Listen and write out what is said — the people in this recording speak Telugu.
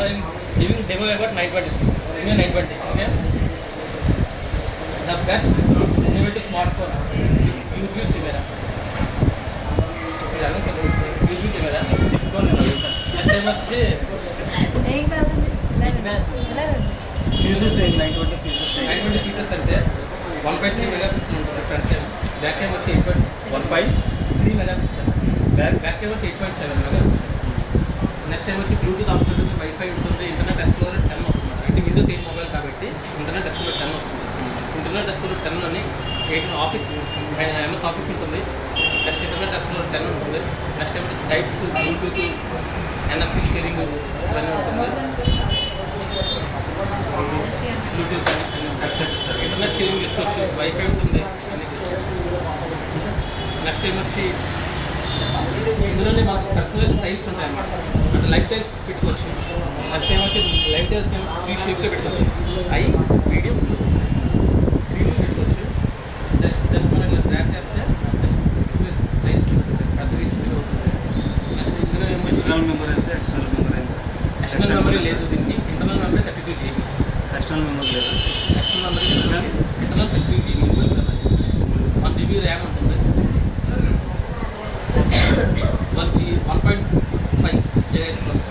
I'm giving demo about 920. Premium 920. Okay. The best innovative smartphone. UV camera. UV camera. Next time వచ్చి ఫ్యూజెస్ ఏంటి 920 ఫ్యూజెస్ 920 ఫీచర్స్ అంటే 1.3 మెగాపిక్సెల్ ఉంటుంది ఫ్రంట్ కెమెరా. బ్యాక్ కెమెరా వచ్చి 1.3 మెగాపిక్సెల్. బ్యాక్ కెమెరా వచ్చి 8.7 మెగాపిక్సెల్. నెక్స్ట్ టైం వచ్చి బ్లూటూత్ ఆప్షన్ ఉంటుంది, వైఫై ఉంటుంది, ఇంటర్నెట్ ఎక్స్ప్లోరర్ 10 వస్తుంది. అంటే విండోస్ 8 మొబైల్ కాబట్టి ఇంటర్నెట్ ఎక్స్ప్లోరర్ 10 వస్తుంది. ఇంటర్నెట్ ఎక్స్ప్లోరర్ 10లోని 8 ఆఫీస్ MS ఆఫీస్ ఉంటుంది. నెక్స్ట్ ఇంటర్నెట్ ఎక్స్ప్లోరర్ 10 ఉంటుంది. నెక్స్ట్ టైం వచ్చి స్కైప్స్, బ్లూటూత్, NFC షేరింగ్ ఇవన్నీ ఉంటుంది. బ్లూటూత్ ఇంటర్నెట్ షేరింగ్ చేసుకోవచ్చు, వైఫై ఉంటుంది అన్నీ చేసుకోవచ్చు. నెక్స్ట్ టైం వచ్చి ఇందులోనే మాకు పర్సనలైజ్ టైల్స్ ఉంటాయి అన్నమాట. అంటే లైఫ్ టైల్స్ పెట్టుకోవచ్చు. నెక్స్ట్ టైం వచ్చి లైఫ్ టైల్స్ మేము 3 షేప్స్లో పెట్టుకోవచ్చు. ఐ, మీడియం, స్క్రీన్ పెట్టుకోవచ్చు. జస్ట్ మనం ఇట్లా ట్రాక్ చేస్తే సైజ్ పెద్దగా చిన్నగా అవుతుంది. నెక్స్ట్ ఇందులో ఏమో ఎక్స్టర్నల్ మెమరీ అయితే ఎక్స్టర్నల్ మెమరీ లేదు దీనికి. Internal memory 32 GB. External memory లేదు. External memory internal 32 GB. 1 GB RAM ఉంటుంది. 1.5 GHz ప్లస్